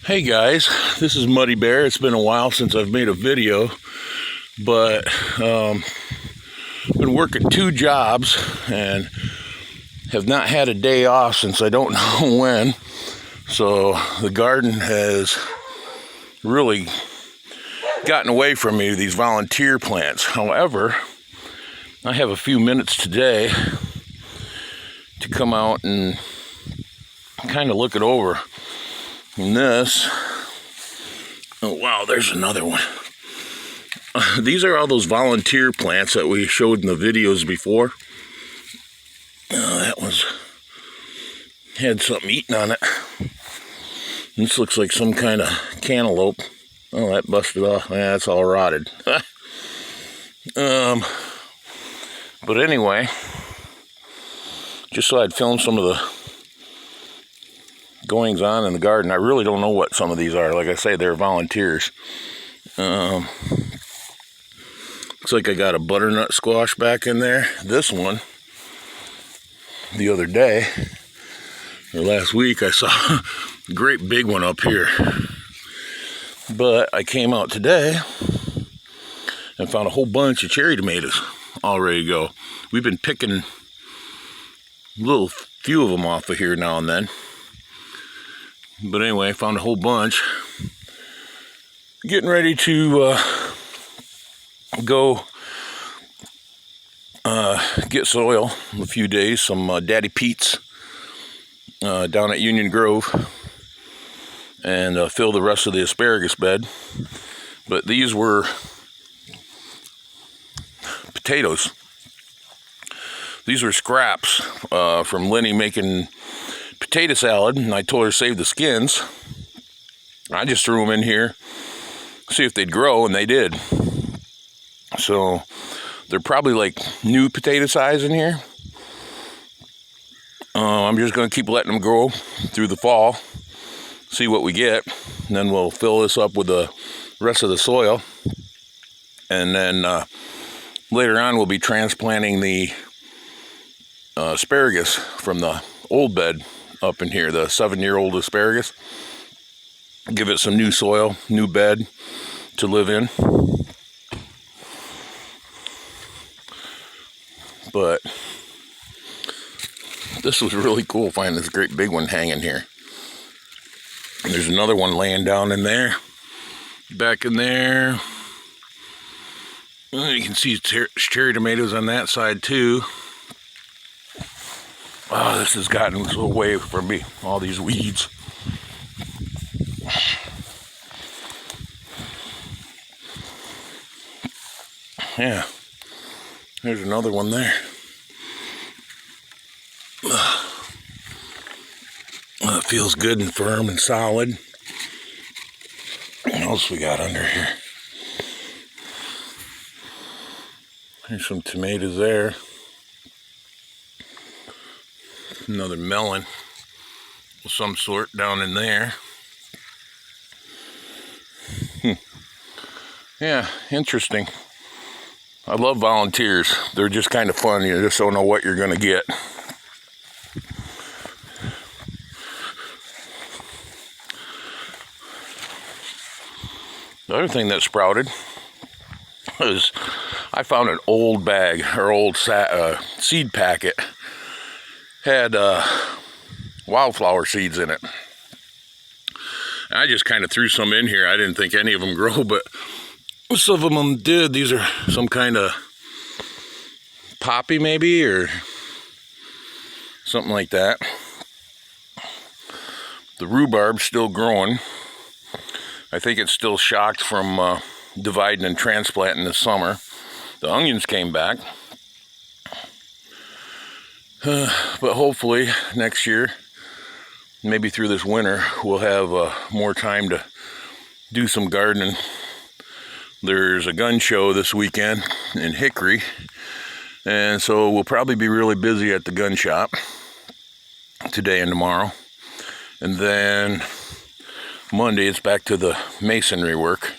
Hey guys, this is Muddy Bear. It's been a while since I've made a video, but been working 2 jobs and have not had a day off since I don't know when. So the garden has really gotten away from me, these volunteer plants. However, I have a few minutes today to come out and kind of look it over. And this, oh wow, there's another one. These are all those volunteer plants that we showed in the videos before. That was, had something eaten on it. This looks like some kind of cantaloupe. Oh, that busted off. Yeah, it's all rotted. But anyway, just so I'd film some of the goings on in the garden. I really don't know what some of these are. Like I say, they're volunteers. Looks like I got a butternut squash back in there. This one, the other day, or last week, I saw a great big one up here. But I came out today and found a whole bunch of cherry tomatoes all ready to go. We've been picking a little few of them off of here now and then. But anyway, I found a whole bunch. Getting ready to go get soil in a few days. Some Daddy Pete's down at Union Grove. And fill the rest of the asparagus bed. But these were potatoes. These were scraps from Lenny making potato salad, and I told her to save the skins. I just threw them in here, see if they'd grow, and they did. So they're probably like new potato size in here. I'm just going to keep letting them grow through the fall, see what we get, and then we'll fill this up with the rest of the soil. And then later on we'll be transplanting the asparagus from the old bed up in here, the 7-year-old asparagus. Give it some new soil, new bed to live in. But this was really cool, finding this great big one hanging here. And there's another one laying down in there, back in there. You can see cherry tomatoes on that side too. Oh, this has gotten away from me, all these weeds. Yeah, there's another one there. It feels good and firm and solid. What else we got under here? There's some tomatoes there. Another melon of some sort down in there. Yeah, interesting. I love volunteers. They're just kind of fun. You just don't know what you're going to get. The other thing that sprouted is I found an old bag or old seed packet. Had wildflower seeds in it. I just kind of threw some in here. I didn't think any of them grow, but some of them did. These are some kind of poppy maybe, or something like that. The rhubarb's still growing. I think it's still shocked from dividing and transplanting this summer. The onions came back. But hopefully next year, maybe through this winter, we'll have more time to do some gardening. There's a gun show this weekend in Hickory, and so we'll probably be really busy at the gun shop today and tomorrow. And then Monday it's back to the masonry work.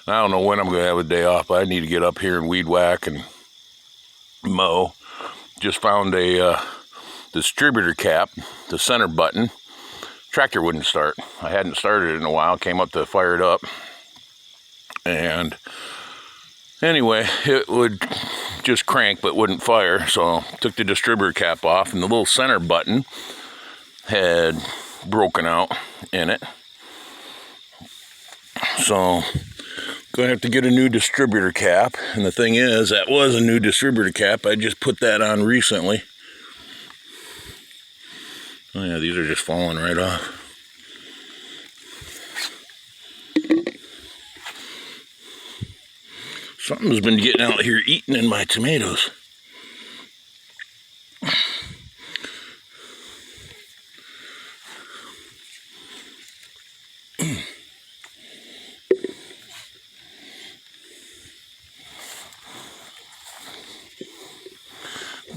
I don't know when I'm going to have a day off, but I need to get up here and weed whack and mow. Just found a distributor cap, the center button tractor wouldn't start. I hadn't started it in a while, came up to fire it up, and anyway, it would just crank but wouldn't fire. So took the distributor cap off, and the little center button had broken out in it. So gonna have to get a new distributor cap. And the thing is, that was a new distributor cap. I just put that on recently. Oh yeah, these are just falling right off. Something's been getting out here eating in my tomatoes.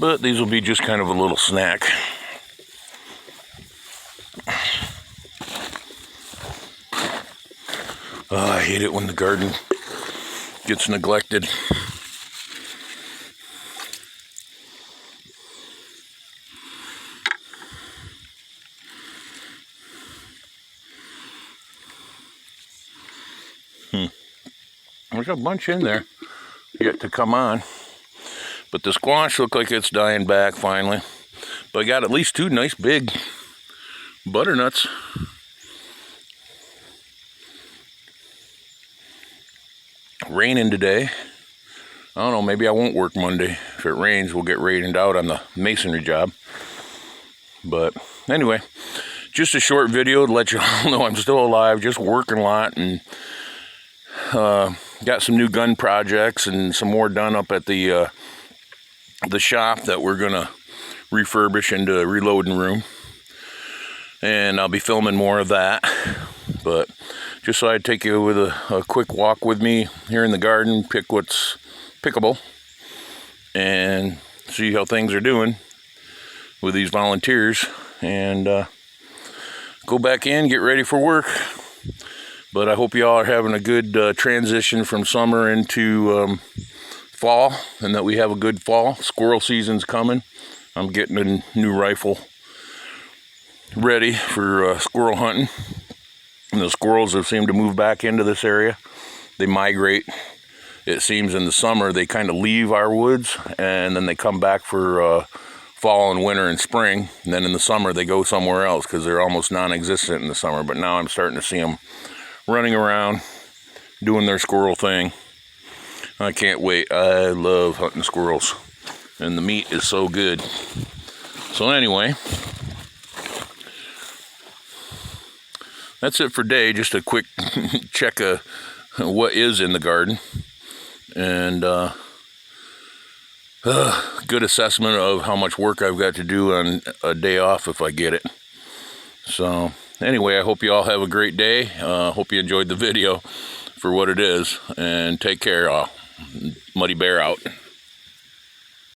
But these will be just kind of a little snack. Oh, I hate it when the garden gets neglected. There's a bunch in there yet to come on. But the squash looked like it's dying back finally. But I got at least 2 nice big butternuts. Raining today. I don't know, maybe I won't work Monday. If it rains, we'll get rained out on the masonry job. But anyway, just a short video to let you all know I'm still alive, just working a lot, and got some new gun projects and some more done up at the shop that we're gonna refurbish into a reloading room, and I'll be filming more of that. But just so I'd take you with a quick walk with me here in the garden, pick what's pickable, and see how things are doing with these volunteers, and go back in, get ready for work. But I hope you all are having a good transition from summer into fall, and that we have a good fall. Squirrel season's coming. I'm getting a new rifle ready for squirrel hunting. And the squirrels have seemed to move back into this area. They migrate. It seems in the summer they kind of leave our woods, and then they come back for fall and winter and spring. And then in the summer they go somewhere else because they're almost non-existent in the summer. But now I'm starting to see them running around, doing their squirrel thing. I can't wait. I love hunting squirrels, and the meat is so good. So anyway, that's it for today. Just a quick check of what is in the garden, and good assessment of how much work I've got to do on a day off if I get it. So anyway, I hope you all have a great day. Hope you enjoyed the video for what it is, and take care, all. Muddy Bear out.